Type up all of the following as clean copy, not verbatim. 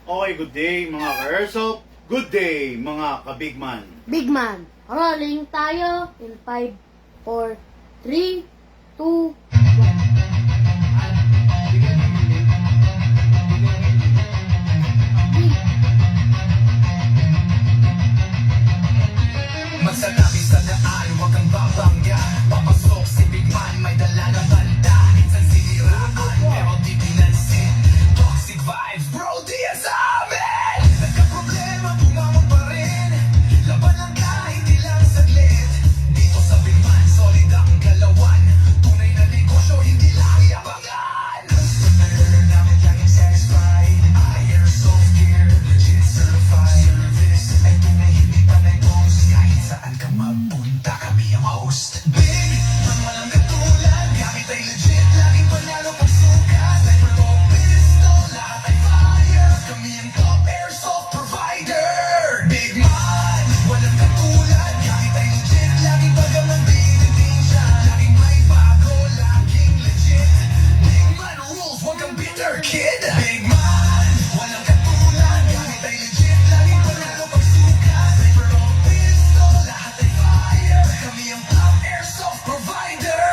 Okay, good day mga ka-airsoft. Good day mga ka-bigman. Big man, rolling tayo in 5, 4, 3, 2, 1. Magsalapi sa daan, huwag kang babangga. Papasok si Big Man, may dala ng banda. Minsan siniraan, pero di pinansin. Toxic vibes, bro, di yan sa amin. Nagka-problema, bumangon pa rin. Laban lang kahit ilang saglit. Dito sa Big Man, solid ang galawan. Tunay na negosyo, hindi lang yabangan. Customer namin laging satisfied. Airsoft gear, legit certified. Service ay tunay, hindi panay boss. Kahit saan ka magpunta, kami ang host. Big Man, walang katulad. Gamit ay legit, laging panalo pagsukat. Sniper o pistol, lahat ay fire. Kami ang top airsoft provider. Big Man, walang katulad. Gamit ay legit, laging pagalang dinitin siya. Laging may bago, laging legit. Big Man rules, wag kang bitter kid. Big Man, walang katulad. Gamit ay legit, laging panalo pagsukat. Sniper o pistol, lahat ay fire. Kami ang top airsoft provider.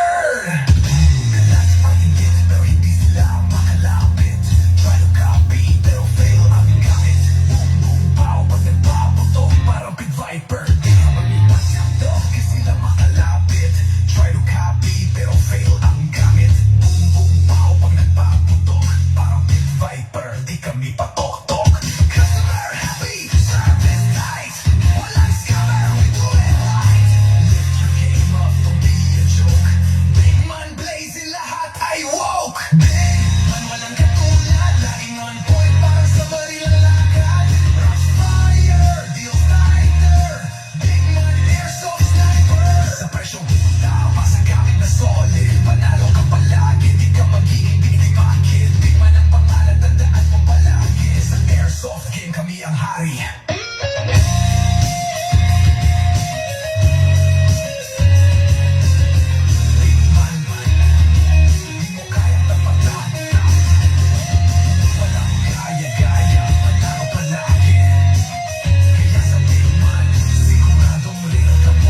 Galati pag-ingit, pero hindi sila makalapit. Try to copy, pero fail ang gamit. Boom, boom, pow, pag nagpaputok, parang Pit Viper. Di ka malipas yung dog, di sila makalapit. Try to copy, pero fail ang gamit. Boom, boom, pow, pag nagpaputok, parang Pit Viper. Di kami patok-tok. Customer happy, service tight. Walang scammer, we do it right. Lift your game up, don't be a joke. Big Man blazing, lahat ay woke. Big Man, walang katulad. Laging on point, parang sa baril ang lakad. Rush fire, deals tighter. Big Man, airsoft sniper. Sa presyong hula, masagamit na solid. Panalo ka palagi, di ka magiging biktima, kid. Big Man ang pangalan, tandaan mo palagi. Sa airsoft game, kami ang hari. Big Man, di mo kayang tapatan. Walang kaya-gaya, panalo palagi. Kaya sa Big Man, siguradong real ka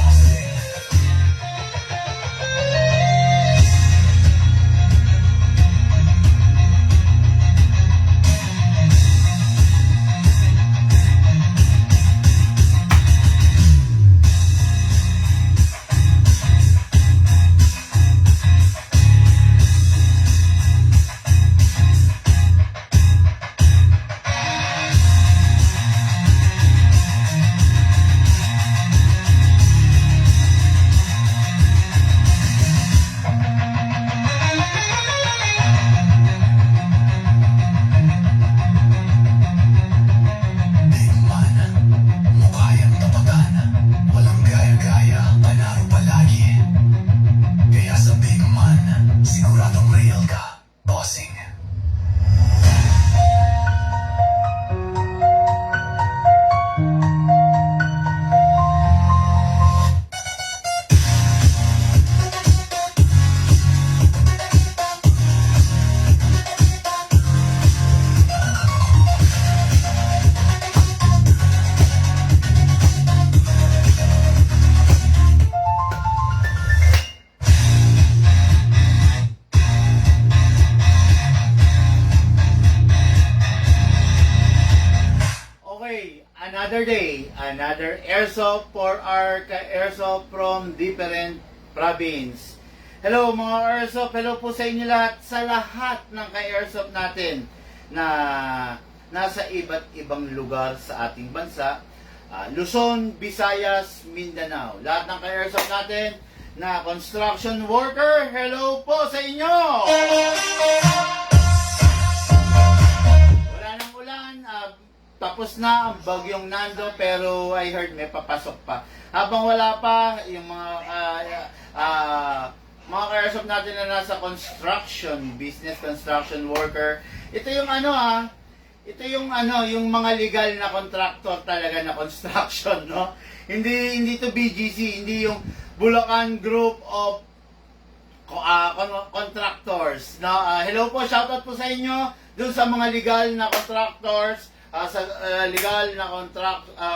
bossing. Big Man, mukha yang tapatan. Walang gaya-gaya, panalo palagi. Kaya sa Big Man, siguradong real ka, bossing. Okay, another day, another airsoft for our ka-airsoft from different province. Hello mga airsoft, hello po sa inyo lahat, sa lahat ng ka-airsoft natin na nasa iba't ibang lugar sa ating bansa. Luzon, Visayas, Mindanao. Lahat ng ka-airsoft natin na construction worker, hello po sa inyo! Wala nang ulan, tapos na ang bagyong Nando, pero I heard may papasok pa. Habang wala pa, yung mga ka-airsoft natin na nasa construction, business construction worker, ito yung yung mga legal na contractor talaga na construction, no? Hindi to BGC, hindi yung Bulacan Group of contractors. No? Hello po, shoutout po sa inyo dun sa mga legal na contractors, sa legal na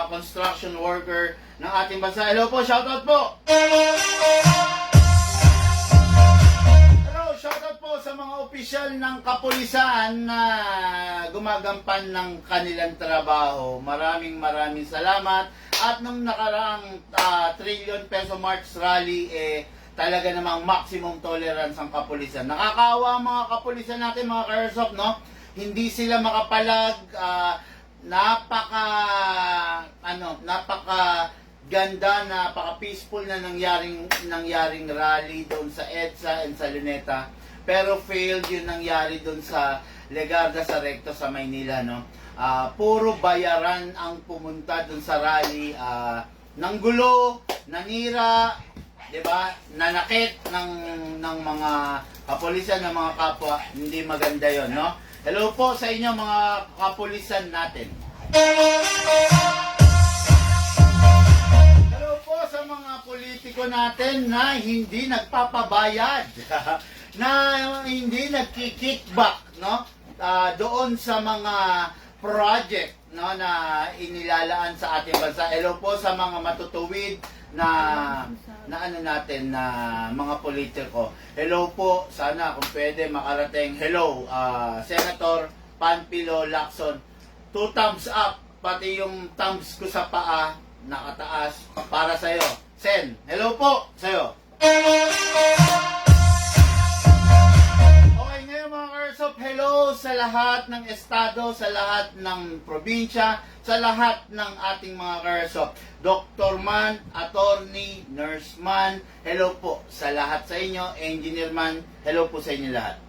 construction worker ng ating bansa. Hello po, shoutout po! Hello, shoutout po sa mga opisyal ng kapulisan na gumagampan ng kanilang trabaho. Maraming salamat. At nung nakaraang trillion peso March rally, talaga namang maximum tolerance ang kapulisan. Nakakaawa ang mga kapulisan natin, mga ka-airsoft, no? Hindi sila makapalag, napaka ganda, napaka peaceful na nangyaring rally doon sa EDSA and sa Luneta. Pero failed yung nangyari doon sa Legarda sa Recto sa Maynila, no? Puro bayaran ang pumunta doon sa rally, ng gulo, nanira, 'di ba? Nanakit ng mga kapulisan, ng mga kapwa. Hindi maganda 'yon, no? Hello po sa inyo mga kapulisan natin. Hello po sa mga politiko natin na hindi nagpapabayad, na hindi nagki-kickback, no? Doon sa mga project, no, na inilalaan sa ating bansa. Hello po sa mga matutuwid na ano natin, na mga politiko. Hello po, sana kung pwede makarating. Hello, Senator Panfilo Lacson. 2 thumbs up, pati yung thumbs ko sa paa nakataas para sa'yo. Sen, hello po sa'yo. Okay, ngayon mga ka-airsoft, hello sa lahat ng estado, sa lahat ng probinsya, sa lahat ng ating mga ka-airsoft. Doktor man, attorney, nurse man, hello po sa lahat sa inyo. Engineer man, hello po sa inyo lahat.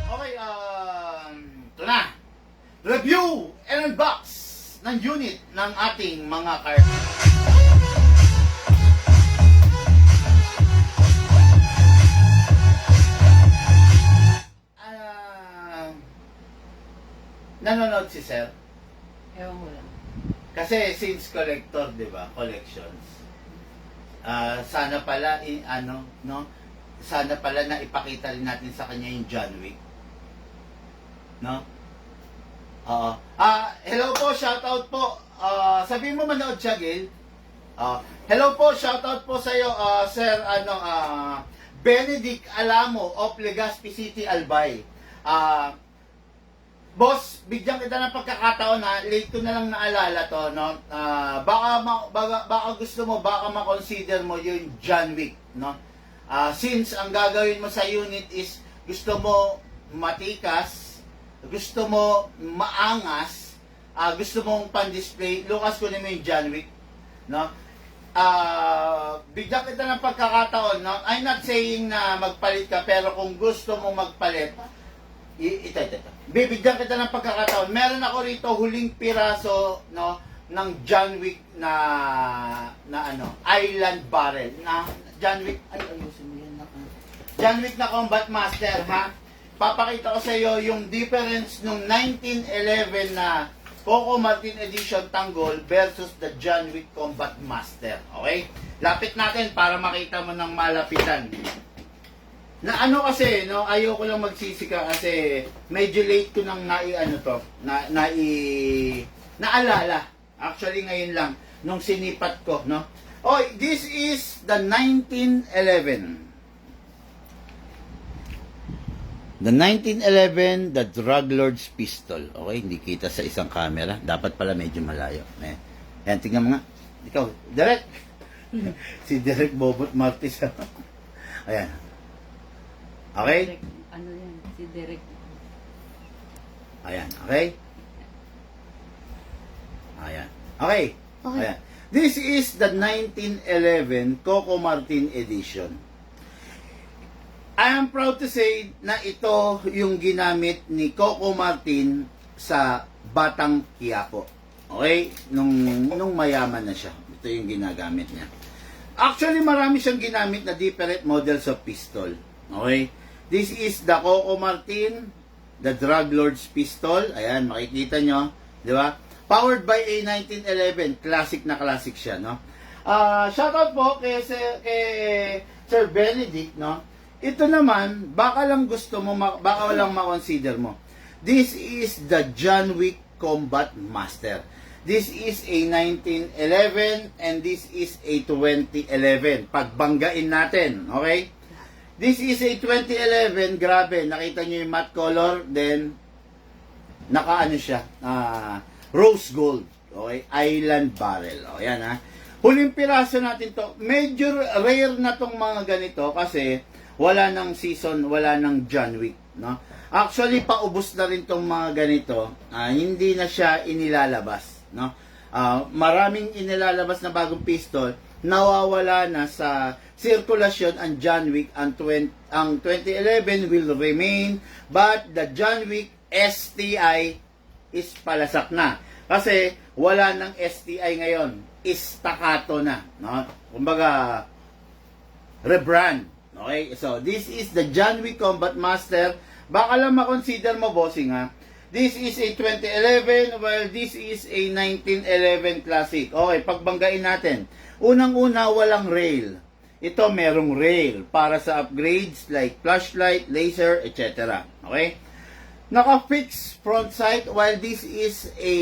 Okay, ito na. Review and unbox ng unit ng ating mga ka-airsoft. Nanonood si Sir? Ewan ko lang. Kasi since collector, 'di ba? Collections. Sana pala no? Sana pala na ipakita rin natin sa kanya yung John Wick. No? Oo. Hello po, shoutout po. Sabihin mo manood siya, Gil. Hello po, shoutout po sa iyo, Sir Benedict Alamo of Legazpi City, Albay. Boss, bigyan kita ng pagkakataon, ha. Late ko na lang naalala to, no? Baka gusto mo, baka ma-consider mo yung John Wick, no? Since ang gagawin mo sa unit is gusto mo matikas, gusto mo maangas, gusto mong pan-display, Lucas, kunin mo yung John Wick, no? Bigyan kita ng pagkakataon, no? I'm not saying na magpalit ka, pero kung gusto mong magpalit, ito. Bibigyan kita ng pagkakataon. Meron ako rito huling piraso, no, ng John Wick na Island Barrel. Na John Wick, ayusin mo yan. John Wick na Combat Master, ha? Papakita ko sa iyo yung difference nung 1911 na Coco Martin Edition Tanggol versus the John Wick Combat Master. Okay? Lapit natin para makita mo ng malapitan. Na ano kasi, no, ayoko lang magsisika kasi medyo late ko nang naalala. Actually ngayon lang nung sinipat ko, no. Oh, this is the 1911. The 1911, the Drug Lord's Pistol. Okay, hindi kita sa isang camera. Dapat pala medyo malayo. Ayan, tingnan mo nga. Ikaw, Derek. Si Derek Bobot Martis. Ayan. Okay? Derek, ano yan? Si Derek. Ayan, okay? Ayan. Okay. Okay. Ayan. This is the 1911 Coco Martin edition. I am proud to say na ito yung ginamit ni Coco Martin sa Batang Quiapo. Okay? Nung mayaman na siya. Ito yung ginagamit niya. Actually, marami siyang ginamit na different models of pistol. Okay? This is the Coco Martin, the Drug Lord's Pistol. Ayan, makikita nyo. Di ba? Powered by a 1911. Classic na classic siya, no? Shoutout po kay Sir Benedict, no? Ito naman, baka lang gusto mo, baka walang ma-consider mo. This is the John Wick Combat Master. This is a 1911 and this is a 2011. Pagbanggain natin, okay? This is a 2011, grabe, nakita nyo yung matte color, then naka-ano siya, rose gold, okay? Island barrel, o yan ha. Huling piraso natin to, medyo rare na tong mga ganito kasi wala ng season, wala ng John Wick, no? Actually, paubos na rin tong mga ganito, hindi na siya inilalabas. No? Maraming inilalabas na bagong pistol, nawawala na sa sirkulasyon ang John Wick. Ang 2011 will remain, but the John Wick STI is palasak na. Kasi wala ng STI ngayon, staccato na. No? Kumbaga, rebrand. Okay? So, this is the John Wick Combat Master. Baka lang makonsider mo, bossing ha. This is a 2011, while this is a 1911 Classic. Okay, pagbanggain natin. Unang-una, walang rail. Ito, merong rail para sa upgrades like flashlight, laser, etc. Okay? Naka-fix front sight, while this is a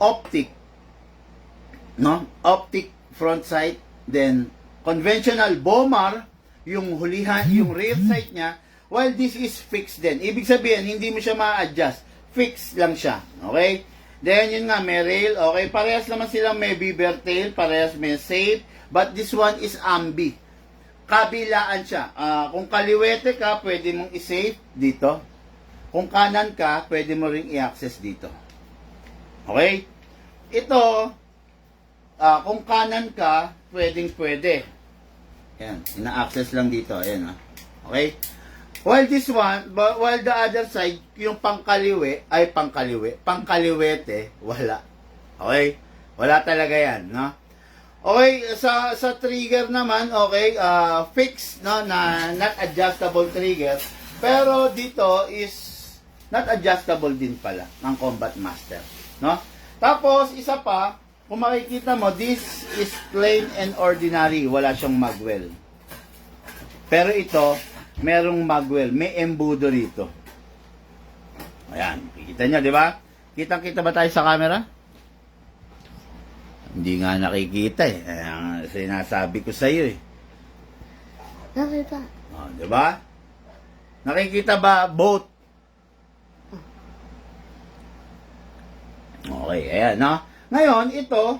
optic. No? Optic front sight. Then, conventional bomber, yung hulihan, yung rear sight niya, while this is fixed din. Ibig sabihin, hindi mo siya ma-adjust. Fixed lang siya. Okay? Then, yun nga, may rail. Okay? Parehas naman silang may beaver tail. Parehas may safe. But this one is ambi. Kabilaan siya. Kung kaliwete ka, pwede mong i-safe dito. Kung kanan ka, pwede mo ring i-access dito. Okay? Ito, kung kanan ka, pwede. Yan. Ina-access lang dito. Ayan. Okay? While this one, while the other side, yung pangkaliwe, pangkaliwete, wala. Okay? Wala talaga yan, no? Okay, sa trigger naman, okay, fixed, no, na not adjustable trigger. Pero dito is not adjustable din pala ng Combat Master, no? Tapos, isa pa, kung makikita mo, this is plain and ordinary, wala siyang magwell. Pero ito, merong magwell, may embudo rito. Ayan, kita nyo, di ba? Kitang-kita ba tayo sa camera? Hindi nga nakikita eh. Ayan, sinasabi ko sa iyo eh. Nakita. Oh, di ba? Nakikita ba both? Okay, ayan, no? Ngayon, ito,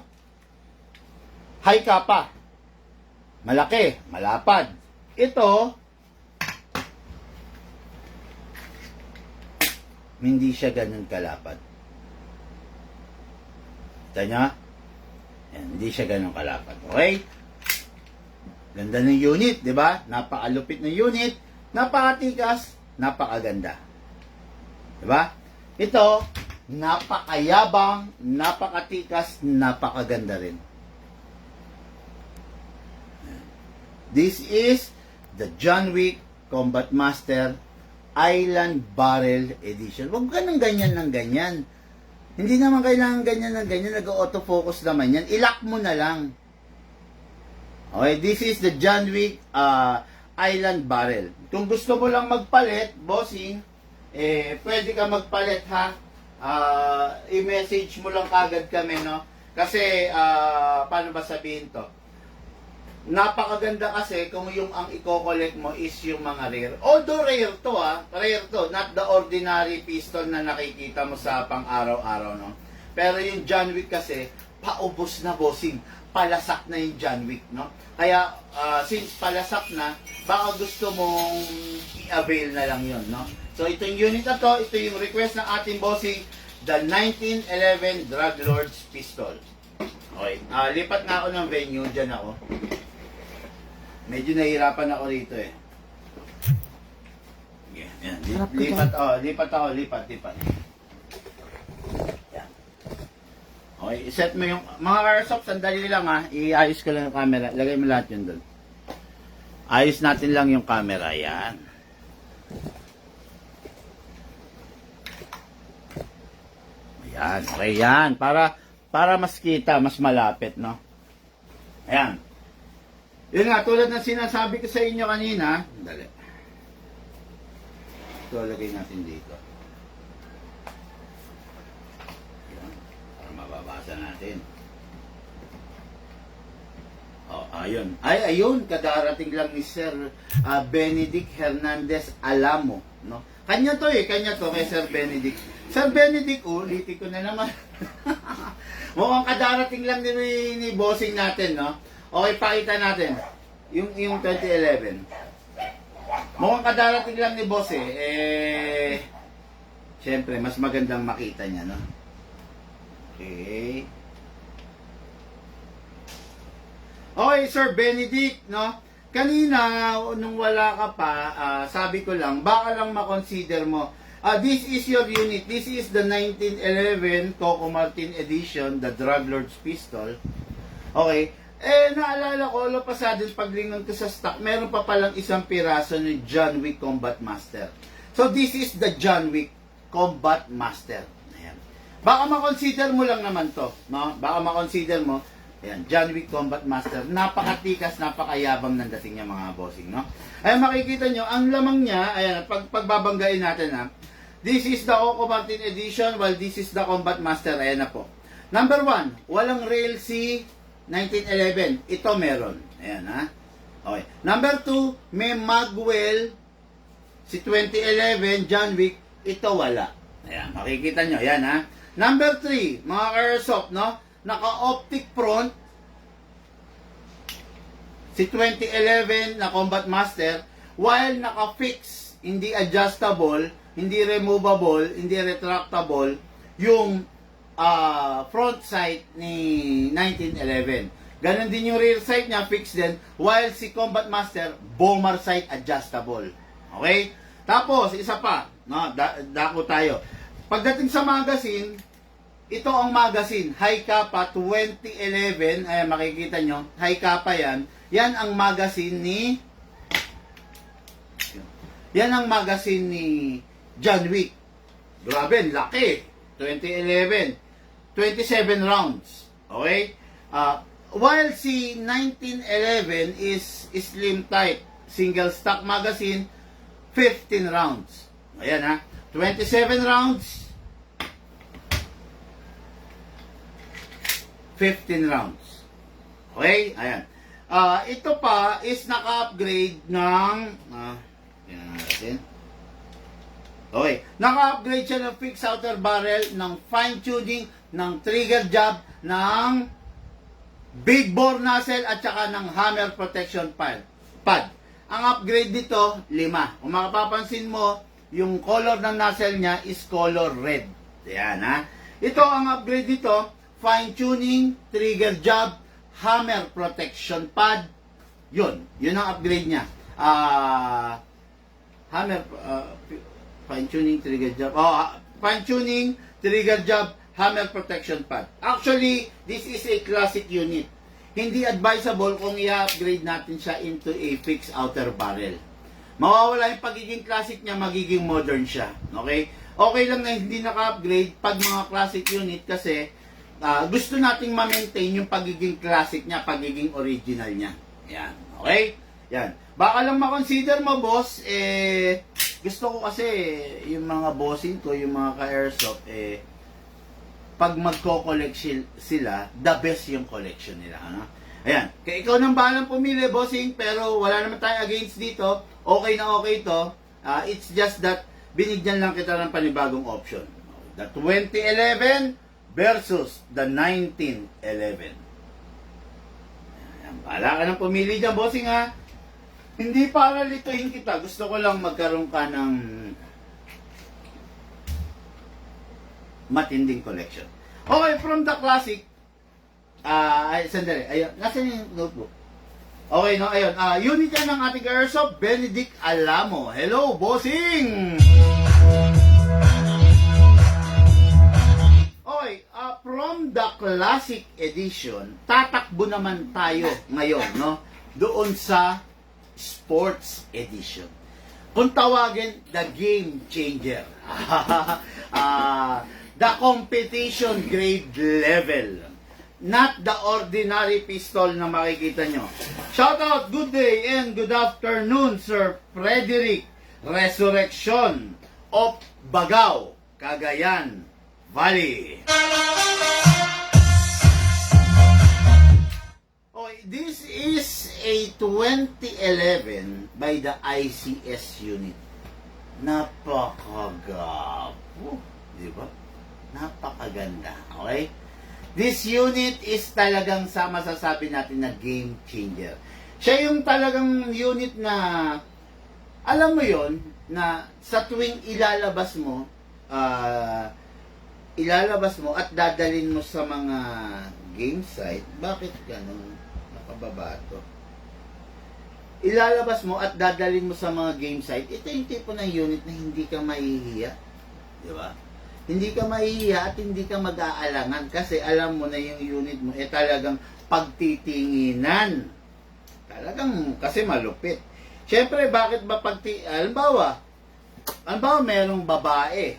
high kappa. Malaki, malapad. Ito, hindi siya ganun kalapad. Kita nyo? Yan, hindi siya ganun kalapad. Okay? Ganda ng unit, di ba? Napakalupit ng unit, napakatikas, napakaganda. Di ba? Ito, napakayabang, napakatikas, napakaganda rin. This is the John Wick Combat Master Island Barrel Edition. Huwag ka ng ganyan ng ganyan. Hindi naman kailangan ganyan ng ganyan. Nag-autofocus naman yan. I-lock mo na lang. Okay, this is the John Wick Island Barrel. Kung gusto mo lang magpalit, bossing, pwede ka magpalit ha. I-message mo lang kagad kami, no? Kasi, paano ba sabihin to? Napakaganda kasi kung yung ang i-collect mo is yung mga rare. Although rare to rare to, not the ordinary pistol na nakikita mo sa pang-araw-araw, no? Pero yung John Wick kasi, paubos na, bossing. Palasak na yung John Wick, no? Kaya, since palasak na, baka gusto mong i-avail na lang yun, no? So, ito yung unit na to, ito yung request ng ating bossing, the 1911 Drug Lords Pistol. Okay, lipat nga ako ng venue, dyan ako. Medyo nahihirapan ako rito eh. Yan. Lipat ako. Yan. Okay, iset mo yung mga airsoft, sandali lang ha. Iayos ko lang yung camera. Lagay mo lahat yun doon. Ayos natin lang yung camera. Yan. Yan. Okay, yan. Para mas kita, mas malapit, no? Ayan. Yun nga, tulad ng sinasabi ko sa inyo kanina, ito, lagay natin dito. Ayan, para mababasa natin. Oh, ayun. Ay, ayun, kadarating lang ni Sir Benedict Hernandez Alamo, no? Kanya to kay Sir Benedict. Sir Benedict, ulitin ko na naman. Mukhang kadarating lang ni bossing natin, no? Okay, pakita natin. Yung 2011. Mukhang kadarating lang ni boss syempre, mas magandang makita niya, no? Okay. Okay, Sir Benedict, no? Kanina, nung wala ka pa, sabi ko lang, baka lang makonsider mo. This is your unit. This is the 1911 Coco Martin edition, the Drug Lord's Pistol. Okay. Naalala ko, all of a sudden, paglingon ko sa stock, meron pa palang isang piraso ni John Wick Combat Master. So, this is the John Wick Combat Master. Ayan. Baka makonsider mo lang naman to, no? Baka makonsider mo. Ayan, John Wick Combat Master. Napakatikas, napakayabang ng dating niya, mga bossing, no? Ayan, makikita nyo, ang lamang niya, ayan, pagbabanggain natin, ha? This is the Coco Martin edition, while this is the Combat Master. Ayan na po. Number 1, walang rail C 1911. Ito meron. Ayan, ha? Okay. Number 2, may Magwell si 2011, John Wick. Ito wala. Ayan, makikita nyo. Ayan, ha? Number 3, mga airsoft, no? Naka-optic front si 2011 na Combat Master, while naka-fix, hindi adjustable, hindi removable, hindi retractable yung front sight ni 1911. Ganon din yung rear sight niya, fixed din, while si Combat Master, bomber sight adjustable. Okay? Tapos, isa pa, no, dako tayo. Pagdating sa magazine, ito ang magazine, High Kappa 2011, ay makikita nyo, High Kappa yan. Yan ang magazine ni John Wick. Grabe, laki. 2011. 27 rounds. Okay? While si 1911 is slim type, single stock magazine, 15 rounds. Ayan, ha. 27 rounds, 15 rounds. Okay? Ayan. Ito pa is naka-upgrade ng tingnan natin. Okay. Naka-upgrade siya ng fixed outer barrel, ng fine-tuning, ng trigger job, ng big bore nozzle, at saka ng hammer protection pad. Ang upgrade dito, 5. Kung makapapansin mo, yung color ng nozzle niya is color red. Ayan, ha. Ito ang upgrade dito, fine-tuning, trigger job, hammer protection pad. Yun ang upgrade niya. Hammer, fine-tuning, trigger job. Fine-tuning, trigger job, hammer protection pad. Actually, this is a classic unit. Hindi advisable kung i-upgrade natin siya into a fixed outer barrel. Mawawala yung pagiging classic niya, magiging modern siya. Okay? Okay lang na hindi naka-upgrade pag mga classic unit kasi gusto nating ma-maintain yung pagiging classic niya, pagiging original niya. Yan. Okay? Yan. Baka lang ma-consider mo, boss, gusto ko kasi yung mga bossing ko, yung mga ka-airsoft, pag magko-collect sila, the best yung collection nila. Ano? Ayan. Kaya ikaw nang bahalang pumili, bossing, pero wala naman tayo against dito. Okay na okay to. It's just that binigyan lang kita ng panibagong option. The 2011 versus the 1911. Ayan. Bahala ka nang pumili dyan, bossing, ha. Hindi para lituhin kita. Gusto ko lang magkaroon ka ng matinding collection. Okay, from the classic, sandali, ayun, nasan yung notebook? Okay, no, ayun, unit yan ng ating airsoft, Benedict Alamo. Hello, bossing! Okay, from the classic edition, tatakbo naman tayo ngayon, no, doon sa sports edition. Kung tawagin, the game changer. The competition grade level. Not the ordinary pistol na makikita nyo. Shout out, good day and good afternoon, Sir Frederick Resurrection. of Bagao, Cagayan Valley. Oh, this is a 2011 by the ICS unit. Napakagapo, di ba? Napakaganda, okay? This unit is talagang masasabi natin na game changer. Siya yung talagang unit na, alam mo yon na sa tuwing ilalabas mo at dadalin mo sa mga game site. Bakit ganun? Nakababa to. Ilalabas mo at dadalin mo sa mga game site. Ito yung tipo ng unit na hindi ka mahihiya. Di ba? Hindi ka mahihiya at hindi ka mag-aalangan kasi alam mo na yung unit mo talagang pagtitinginan. Talagang kasi malupit. Siyempre, bakit ba halimbawa, merong babae.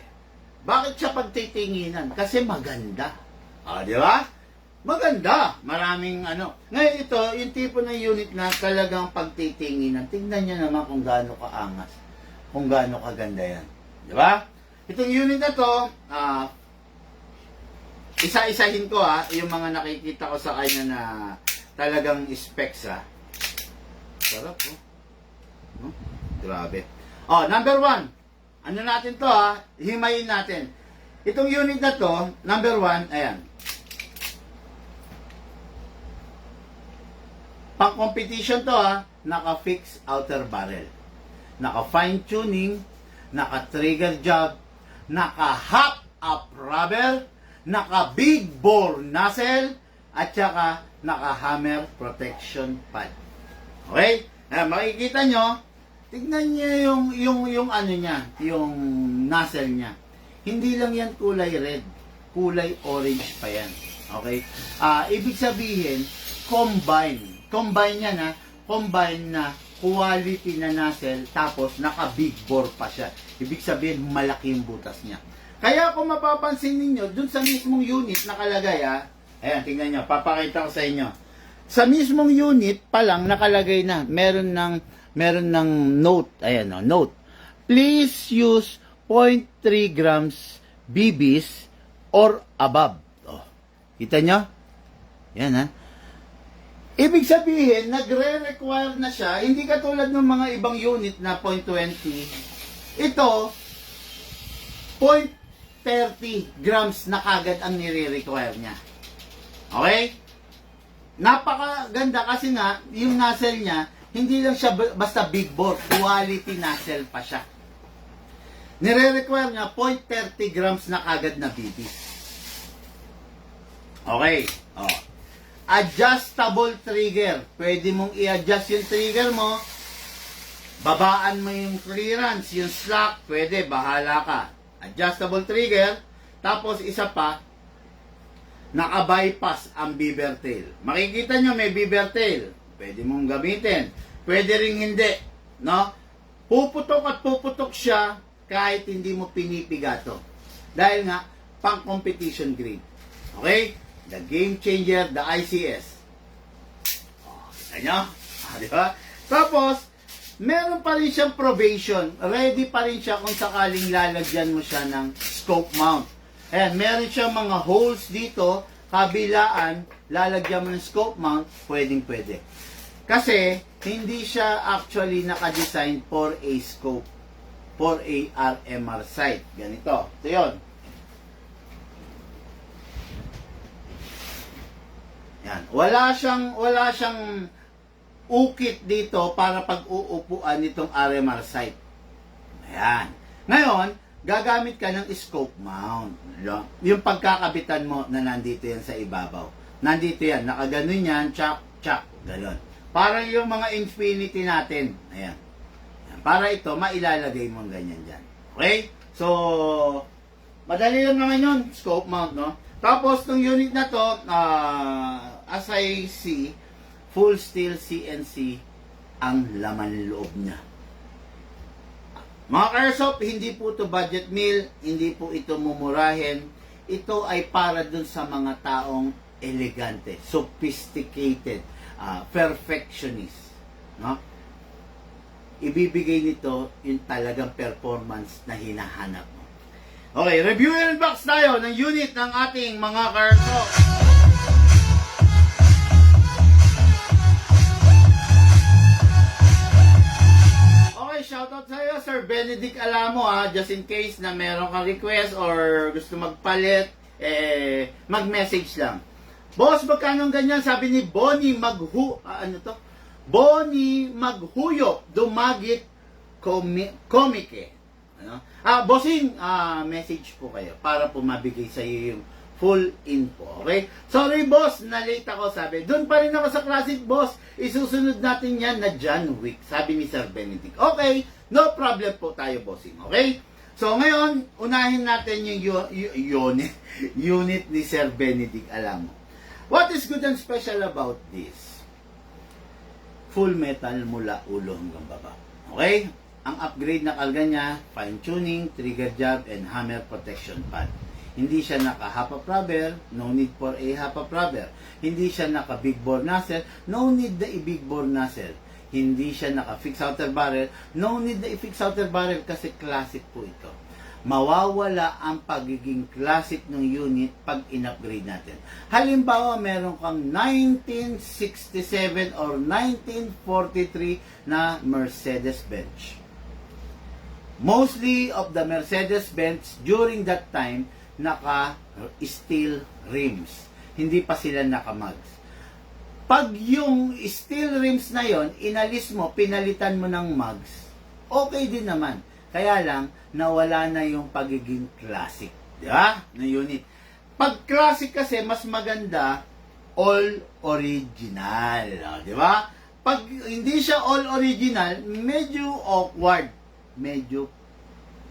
Bakit siya pagtitinginan? Kasi maganda. Di ba? Maganda. Maraming Ngayon ito, yung tipo ng unit na talagang pagtitinginan. Tingnan niyo naman kung gaano kaangas. Kung gaano kaganda yan. Di ba? Itong unit na to, isa-isahin ko yung mga nakikita ko sa kanya na talagang specs Sarap Grabe. Number 1. Ano natin to himayin natin. Itong unit na to, number 1, ayan. Pang competition to naka-fix outer barrel. Naka-fine tuning, naka-trigger job, naka-hop up rubber, naka-big bore nozzle, at saka naka-hammer protection pad. Okay? Makikita nyo, tignan niya yung ano niya, yung nozzle niya. Hindi lang yan kulay red, kulay orange pa yan. Okay? Ibig sabihin, combine yan combine na quality na nozzle, tapos naka-big bore pa siya. Ibig sabihin, malaki yung butas niya. Kaya kung mapapansin ninyo, dun sa mismong unit nakalagay ayan, tingnan nyo, papakita ko sa inyo. Sa mismong unit pa lang nakalagay na, meron ng note, ayan note. Please use 0.3 grams BBs or above. Kita nyo? Yan Ibig sabihin, nagre-require na siya, hindi katulad ng mga ibang unit na 0.20. Ito, 0.30 grams na kagad ang nire-require niya. Okay? Napakaganda kasi nga, yung nozzle niya, hindi lang siya basta big bore, quality nozzle pa siya. Nire-require niya 0.30 grams na kagad na BB. Okay. Adjustable trigger. Pwede mong i-adjust yung trigger mo. Babaan mo yung clearance, yung slack, pwede, bahala ka. Adjustable trigger. Tapos isa pa, naka-bypass ang beaver tail. Makikita nyo may beaver tail. Pwede mong gamitin. Pwede ring hindi. No? Puputok at puputok siya kahit hindi mo pinipigato. Dahil nga, pang competition grade. Okay? The game changer, the ICS. Kita nyo? Di ba? Tapos, meron pa rin siyang probation. Ready pa rin siya kung sakaling lalagyan mo siya ng scope mount. Ayan, meron siyang mga holes dito, kabilaan, lalagyan mo ng scope mount, pwedeng-pwede. Kasi, hindi siya actually naka-design for a scope, for a RMR sight. Ganito. Ito yun. Yan. Wala siyang ukit dito para pag-uupuan nitong RMR sight. Ayan. Ngayon, gagamit ka ng scope mount. Yung pagkakabitan mo na nandito yan sa ibabaw. Nandito yan. Nakaganon yan. Chak, chak. Ganon. Para yung mga infinity natin. Ayan. Para ito, mailalagay mo ganyan dyan. Okay? So, madali lang naman yun. Scope mount, no? Tapos, itong unit na to, as I see, full steel CNC ang laman loob niya. Mga Airsoft, hindi po ito budget meal, hindi po ito mumurahin. Ito ay para dun sa mga taong elegante, sophisticated, perfectionist. No? ibibigay nito yung talagang performance na hinahanap mo. Okay, review and box tayo ng unit ng ating mga karso. Okay, shoutout sa'yo, Sir Benedict Alamo ha, just in case na meron kang request or gusto magpalit, mag-message lang. Boss, magkano ganyan? Sabi ni Bonnie Bonnie Maghuyop, Dumagit Komike. Ano? Bossing, message po kayo para po mabigay sa iyo yung full info. Okay? Sorry boss, na-late ako. Sabi, doon pa rin ako sa classic boss. Isusunod natin yan na John Wick. Sabi ni Sir Benedict. Okay, no problem po tayo bossing. Okay? So ngayon, unahin natin yung unit ni Sir Benedict Alamo. What is good and special about this? Full metal mula ulo hanggang baba. Okay? Ang upgrade na kalga niya, fine tuning, trigger job, and hammer protection pad. Hindi siya naka half up rubber, no need for a half up rubber. Hindi siya naka big bore nozzle, no need the big bore nozzle. Hindi siya naka fixed outer barrel, no need the fixed outer barrel kasi classic po ito. Mawawala ang pagiging classic ng unit pag in-upgrade natin. Halimbawa, meron kang 1967 or 1943 na Mercedes-Benz. Mostly of the Mercedes-Benz during that time, naka-steel rims. Hindi pa sila naka-mugs. Pag yung steel rims na yon, inalis mo, pinalitan mo ng mugs, okay din naman. Kaya lang, nawala na yung pagiging classic. Di ba? Na unit. Pag classic kasi, mas maganda, all original. Di ba? Pag hindi siya all original, medyo awkward. Medyo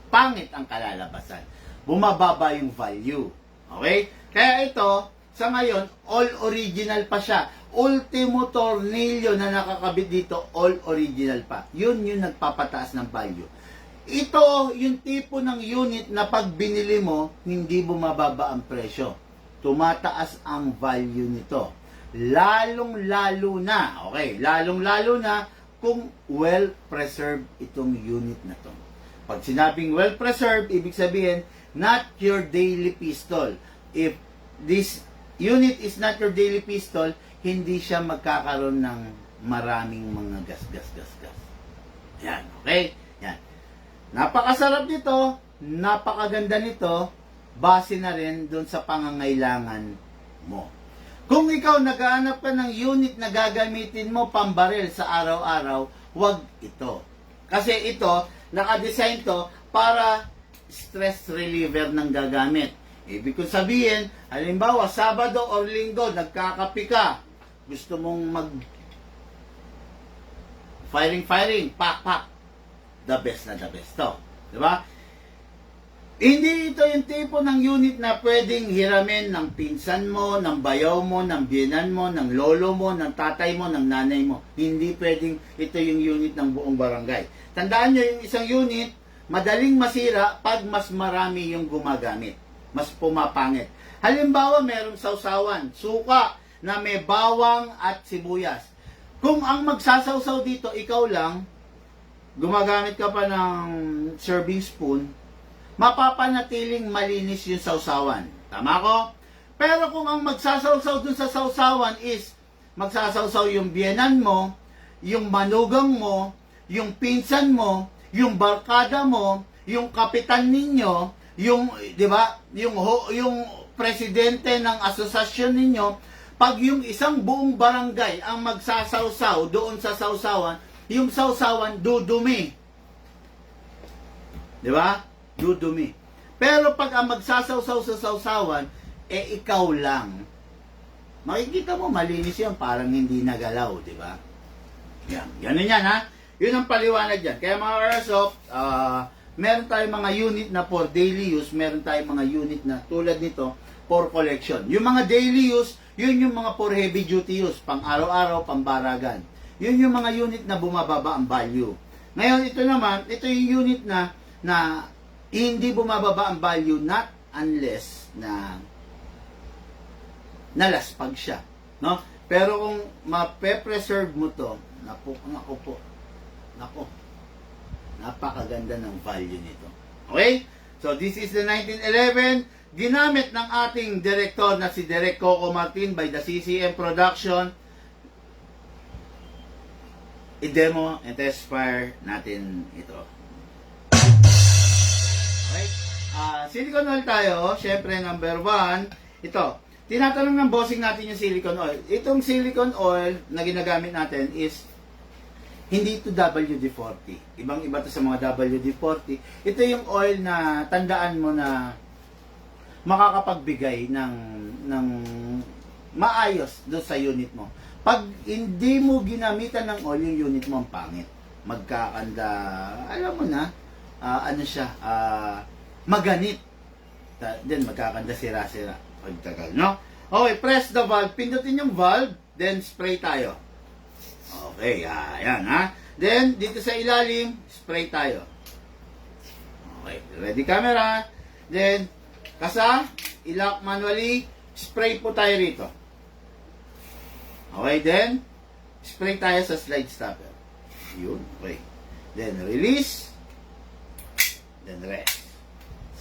pangit ang kalalabasan. Bumababa yung value. Okay? Kaya ito, sa ngayon, all original pa siya. Ultimo tornilyo na nakakabit dito, all original pa. Yun yung nagpapataas ng value. Ito yung tipo ng unit na pag binili mo, hindi bumababa ang presyo. Tumataas ang value nito. Lalong-lalo na, okay, lalong-lalo na kung well-preserved itong unit na to. Pag sinabing well-preserved, ibig sabihin, not your daily pistol. If this unit is not your daily pistol, hindi siya magkakaroon ng maraming mga gas. Yan, okay? Yan. Napakasarap nito, napakaganda nito, base na rin doon sa pangangailangan mo. Kung ikaw naghahanap ka ng unit na gagamitin mo pambaril sa araw-araw, wag ito. Kasi ito, nakadesign to para stress reliever ng gagamit. Ibig kong sabihin, halimbawa, Sabado o Linggo, nagkakapi ka, gusto mong mag firing, pak, the best to. Diba? Hindi ito yung tipo ng unit na pwedeng hiramin ng pinsan mo, ng bayaw mo, ng biyenan mo, ng lolo mo, ng tatay mo, ng nanay mo. Hindi pwedeng ito yung unit ng buong barangay. Tandaan nyo, yung isang unit, madaling masira pag mas marami yung gumagamit. Mas pumapangit. Halimbawa, merong sausawan, suka na may bawang at sibuyas. Kung ang magsasawsaw dito, ikaw lang, gumagamit ka pa ng serving spoon, mapapanatiling malinis yung sausawan. Tama ko? Pero kung ang magsasawsaw dun sa sausawan is magsasawsaw yung biyenan mo, yung manugang mo, yung pinsan mo, yung barkada mo, yung kapitan ninyo, yung, di ba, yung presidente ng asosasyon ninyo, pag yung isang buong barangay ang magsasawsaw doon sa sausawan, yung sausawan dudumi. Di ba? Dudumi. Pero pag ang magsasawsaw sa sausawan, ikaw lang. Makikita mo, malinis yan, parang hindi nagalaw, di ba? Yan. Ganun yan, ha? Yun ang paliwanag dyan. Kaya mga airsoft, meron tayong mga unit na for daily use, meron tayong mga unit na tulad nito, for collection. Yung mga daily use, yun yung mga for heavy duty use, pang araw-araw, pang baragan. Yun yung mga unit na bumababa ang value. Ngayon, ito naman, ito yung unit na hindi bumababa ang value not unless na nalaspag siya. No? Pero kung mape-preserve mo to, naku, Napakaganda ng value nito. Okay? So, this is the 1911. Ginamit ng ating direktor na si Direk Coco Martin by the CCM Production. I-demo and test fire natin ito. Okay? Silicone oil tayo. Syempre, number 1. Ito. Tinatanong ng bossing natin yung silicone oil. Itong silicone oil na ginagamit natin is hindi ito WD-40. Ibang-iba to sa mga WD-40. Ito yung oil na tandaan mo na makakapagbigay ng maayos doon sa unit mo. Pag hindi mo ginamitan ng oil, yung unit mo ang pangit. Magkakanda, alam mo na, maganit. Then magkakanda sira-sira. Pagtagal, no? Okay, press the valve. Pindutin yung valve, then spray tayo. Okay, ayan ha. Then, dito sa ilalim, spray tayo. Okay, ready camera. Then, kasa, ilock manually, spray po tayo rito. Okay, then, spray tayo sa slide stopper. Yun, okay. Then, release. Then, rest.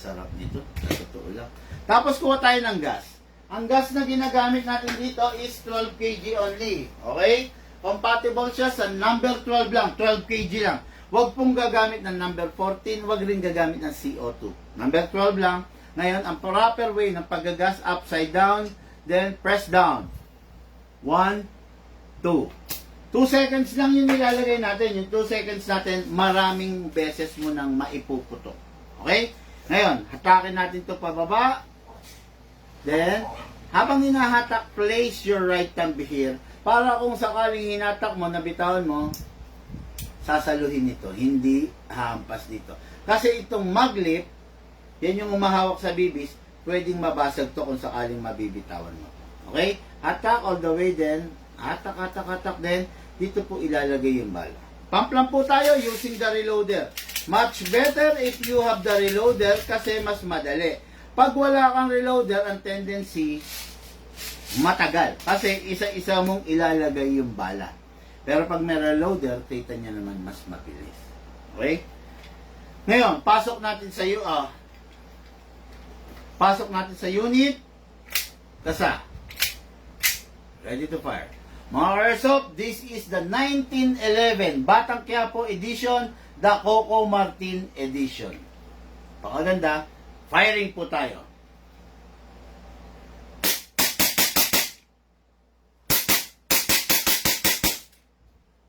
Sarap nito, sa totoo lang. Tapos, kuha tayo ng gas. Ang gas na ginagamit natin dito is 12 kg only. Okay? Compatible siya sa number 12 lang, 12 kg lang. Huwag pong gagamit ng number 14, huwag rin gagamit ng CO2. Number 12 lang. Ngayon, ang proper way ng paggagas, upside down, then press down. 1, 2. 2 seconds lang yung nilalagay natin. Yung 2 seconds natin, maraming beses mo nang maipuputok. Okay? Ngayon, hatakin natin ito pababa. Then, habang hinahatak, place your right thumb here. Para kung sakaling hinatak mo, nabitawan mo, sasaluhin ito. Hindi hahampas dito. Kasi itong maglip, yan yung umahawak sa bibis, pwedeng mabasag to kung sakaling mabibitawan mo. Okay? Hatak all the way then, hatak, then, dito po ilalagay yung bala. Pump lang po tayo using the reloader. Much better if you have the reloader kasi mas madali. Pag wala kang reloader, ang tendency, matagal. Kasi isa-isa mong ilalagay yung bala. Pero pag may reloader, kita niya naman mas mabilis. Okay? Ngayon, pasok natin sa unit. Kasa. Ready to fire. Mga airsoft, this is the 1911 Batang Quiapo edition, the Coco Martin edition. Pakaganda. Firing po tayo.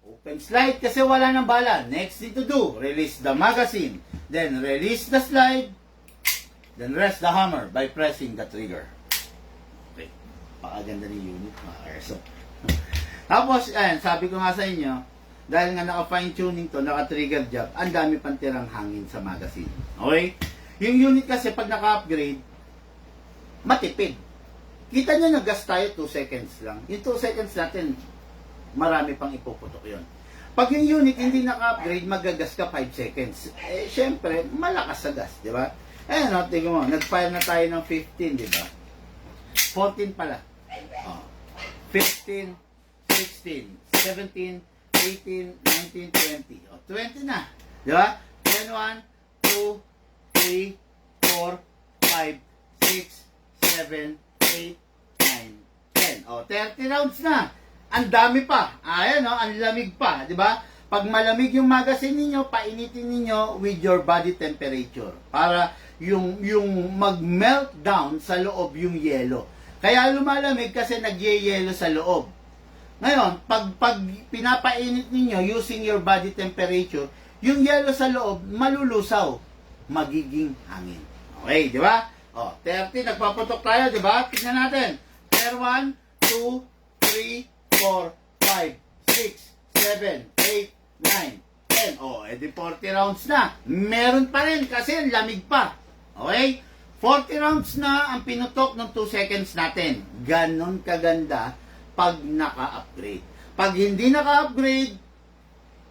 Open slide kasi wala ng bala. Next thing to do, release the magazine. Then release the slide. Then rest the hammer by pressing the trigger. Okay. Pakaganda ni unit mga airsoft. Tapos, ayan, sabi ko nga sa inyo, dahil nga naka-fine tuning to, naka-trigger job, ang dami pang tirang hangin sa magazine. Okay? Yung unit kasi pag naka-upgrade, matipid. Kita nyo nag-gas tayo 2 seconds lang. Yung 2 seconds natin, marami pang ipuputok yun. Pag yung unit hindi naka-upgrade, magagas ka 5 seconds. Eh, syempre, malakas sa gas, di ba? Eh, no, tingnan mo, nag-fire na tayo ng 15, di ba? 14 pala. Oh. 15, 16, 17, 18, 19, 20. O, 20 na. Di ba? 10, 1, 2, 3, 4, 5, 6, 7, 8, 9, 10. O, 30 rounds na. Ang dami pa. Ayan, no? Ang lamig pa. Di ba? Pag malamig yung magazine ninyo, painitin ninyo with your body temperature. Para yung mag-melt down sa loob yung yelo. Kaya lumalamig kasi nagyeyelo sa loob. Ngayon, pag pinapainit ninyo using your body temperature, yung yelo sa loob malulusaw, magiging hangin. Okay, di ba? O, 30, nagpaputok tayo, di ba? Tignan natin. Pair 1, 2, 3, 4, 5, 6, 7, 8, 9, 10. O, edi 40 rounds na. Meron pa rin kasi lamig pa. Okay? 40 rounds na ang pinutok ng 2 seconds natin. Ganon kaganda pag naka-upgrade. Pag hindi naka-upgrade,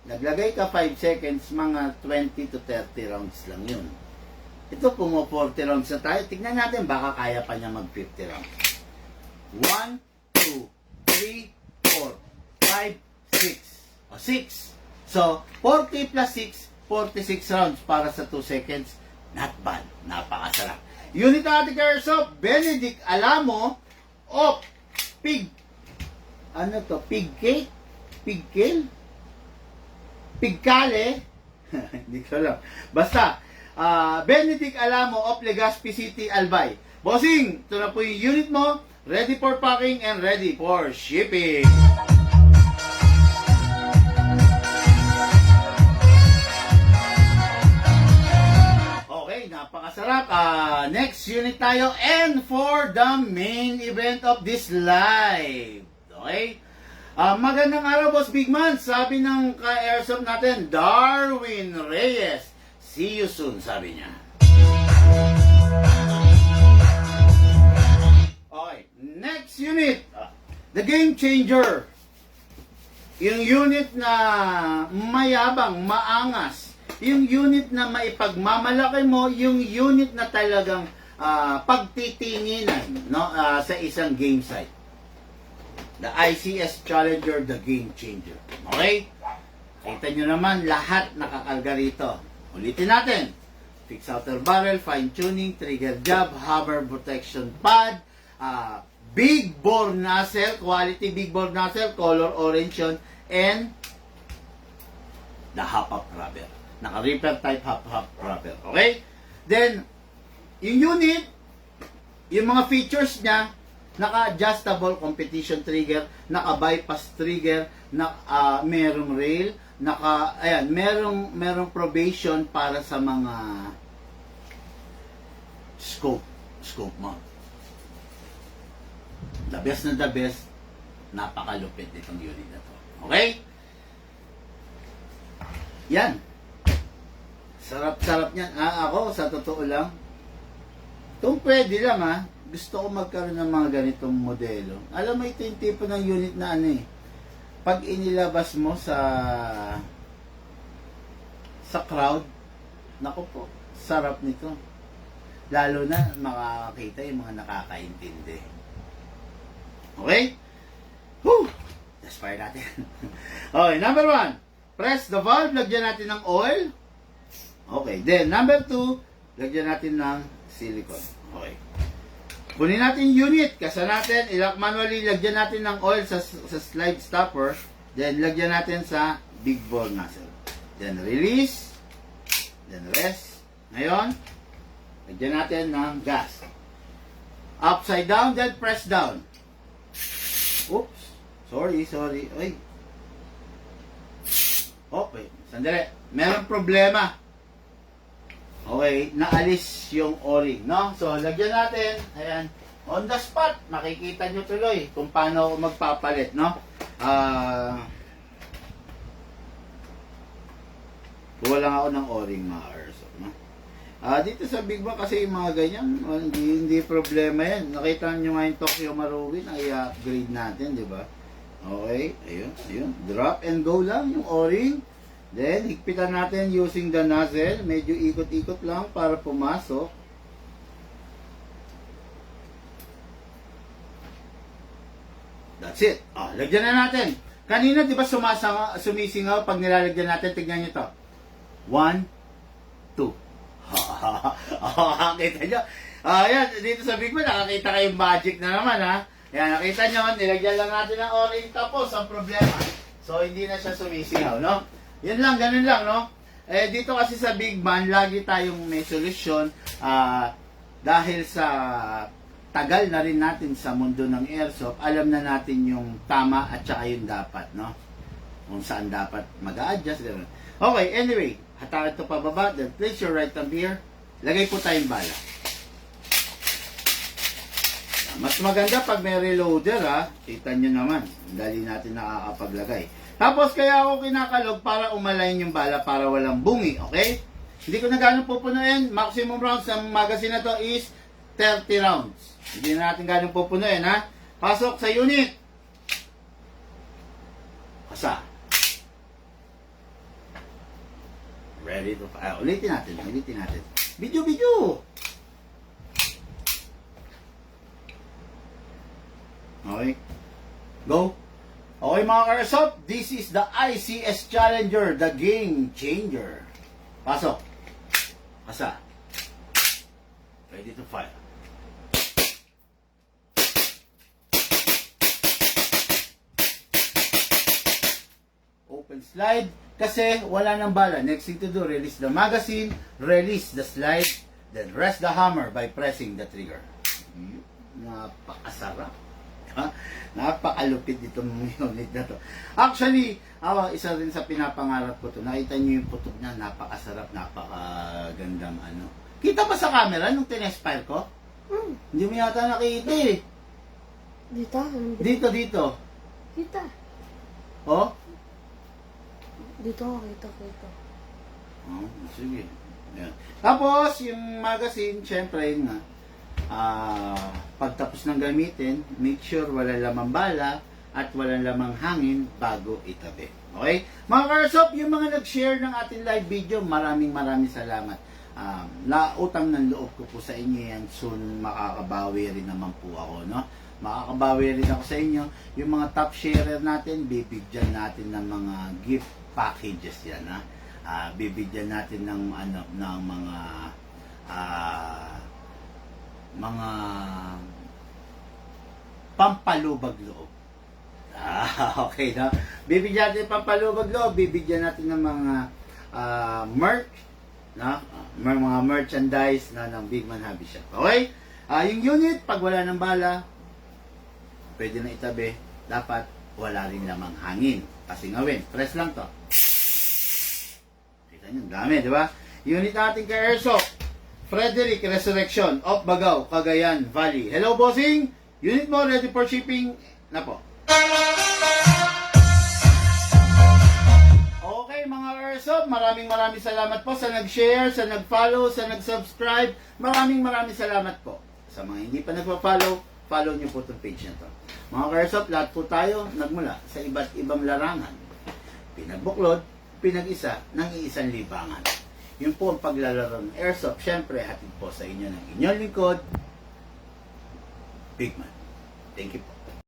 naglagay ka 5 seconds, mga 20 to 30 rounds lang yun. Ito, kung 40 rounds na tayo, tignan natin, baka kaya pa niya mag 50 rounds. 1, 2, 3, 4, 5, 6. O, 6. So, 40 plus 6, 46 rounds para sa 2 seconds. Not bad. Napakasarap. Unit natin ka-airsoft, Benedict Alamo of Pig. Ano to? Pig cake? Pig kill? Pigkale? Hindi ko alam. Basta, Benedict Alamo of Legazpi City, Albay. Bossing, ito na po yung unit mo. Ready for packing and ready for shipping. Okay, napakasarap. Next unit tayo. And for the main event of this live. Okay? Magandang araw, Boss Big Man. Sabi ng ka-airsoft natin, Darwin Reyes. See you soon, sabi niya. Okay, next unit. The Game Changer. Yung unit na mayabang, maangas. Yung unit na maipagmamalaki mo, yung unit na talagang pagtitinginan, no, sa isang game site. The ICS Challenger, the Game Changer. Okay? Kita nyo naman, lahat nakakalga rito. Ulitin natin. Fixed outer barrel, fine tuning, trigger job, hammer protection pad, big bore nozzle, quality big bore nozzle, color orange yun, and the hop-up rubber. Naka-reaper type hop-up rubber. Okay? Then, yung unit, yung mga features niya, naka-adjustable competition trigger, naka-bypass trigger, merong rail, merong probation para sa mga scope mount. The best na the best, napakalupit itong unit na to. Okay? Yan. Sarap-sarap niyan. Ako, sa totoo lang, kung pwede lang gusto ko magkaroon ng mga ganitong modelo. Alam mo, ito yung tipo ng unit na pag inilabas mo sa crowd, naku po, sarap nito. Lalo na makakakita yung mga nakakaintindi. Okay? Whew! Let's fire natin. Okay, number 1, press the valve, lagyan natin ng oil. Okay, then number 2, lagyan natin ng silicone. Okay. Kunin natin yung unit, kasa natin, ilak manually, lagyan natin ng oil sa slide stopper, then lagyan natin sa big bore nozzle. Then release, then rest. Ngayon, lagyan natin ng gas. Upside down, then press down. Oops, sorry. Ay. Okay, sandali. Meron problema. Okay, naalis yung o-ring, no? So, lagyan natin, ayan, on the spot, makikita nyo tuloy kung paano ako magpapalit, no? Kuha lang ako ng o-ring, mga airsoft, no? Dito sa Big Bang kasi yung mga ganyan, hindi problema yan. Nakita nyo nga yung Tokyo Marui, i-upgrade natin, di ba? Okay, ayun. Drop and go lang yung o-ring. Then, higpitan natin using the nozzle. Medyo ikot-ikot lang para pumasok. That's it. Lagyan na natin. Kanina, di ba sumisingaw pag nilalagyan natin? Tignan nyo to. 1, 2. Kita nyo? Ayan, dito sa Big Man, nakakita kayong magic na naman, ha? Ayan, nakita nyo, nilagyan lang natin ng o-ring tapos ang problema. So, hindi na siya sumisingaw, no? Yan lang, ganun lang, no? Dito kasi sa Big Man, lagi tayong may solusyon dahil sa tagal na rin natin sa mundo ng airsoft, alam na natin yung tama at saka yung dapat, no? Kung saan dapat mag-a-adjust, gano'n. Okay, anyway, hatakan ito pababa, then place your right thumb here. Lagay po tayong bala. Mas maganda pag may reloader, ha? Kita nyo naman, dali natin nakakapaglagay. Tapos kaya ako kinakalog para umalayin yung bala para walang bungi, okay? Hindi ko na gano'ng pupunuin. Maximum rounds ng magazine na to is 30 rounds. Hindi na natin gano'ng pupunuin, ha? Pasok sa unit. Kasa. Ready to fire. Ulitin natin. Video! Okay. Go. Okay mga airsoft, this is the ICS Challenger, the Game Changer. Pasok. Asa. Ready to fire. Open slide. Kasi wala nang bala. Next thing to do, release the magazine, release the slide, then rest the hammer by pressing the trigger. Napakasarap. Ha? Napakalupit itong unit na to. Actually, isa rin sa pinapangarap ko to. Nakita niyo yung putok niya, napakasarap, napakagandang ano. Kita pa sa camera nung tinespire ko? Hindi mo yata nakita eh. Dito. Dito. Kita. Oh? Dito. Oh, sige. Yan. Tapos, yung magazine, syempre, yun nga, pagtapos ng gamitin, make sure wala lamang bala at walang lamang hangin bago itabi. Okay? Mga Karsop, yung mga nag-share ng ating live video, maraming salamat. Nautang ng loob ko po sa inyo yan. Soon, makakabawi rin naman po ako, no? Makakabawi rin ako sa inyo. Yung mga top sharer natin, bibigyan natin ng mga gift packages yan, ha? Bibigyan natin ng mga pampalubag loob. Okay, no? Bibigyan natin pampalubag loob, bibigyan natin ng mga merch, no? Mga merchandise na ng Big Man Hobby Shop. Okay? Yung unit, pag wala ng bala, pwede na itabi. Dapat wala rin lamang hangin. Kasi ngawin, press lang to. Kita nyo, dami, di ba? Unit natin kay Airsoft. Frederick Resurrection of Bagao, Cagayan Valley. Hello, bossing! Unit mo ready for shipping na po. Okay, mga Airsoft, maraming salamat po sa nag-share, sa nag-follow, sa nag-subscribe. Maraming salamat po. Sa mga hindi pa nagpa-follow, follow nyo po itong page na to. Mga Airsoft, lahat po tayo nagmula sa iba't ibang larangan. Pinagbuklod, pinag-isa ng iisang libangan. Yun po ang paglalaro ng Airsoft. Siyempre, hatid po sa inyo ng inyong lingkod, Big Man. Thank you po.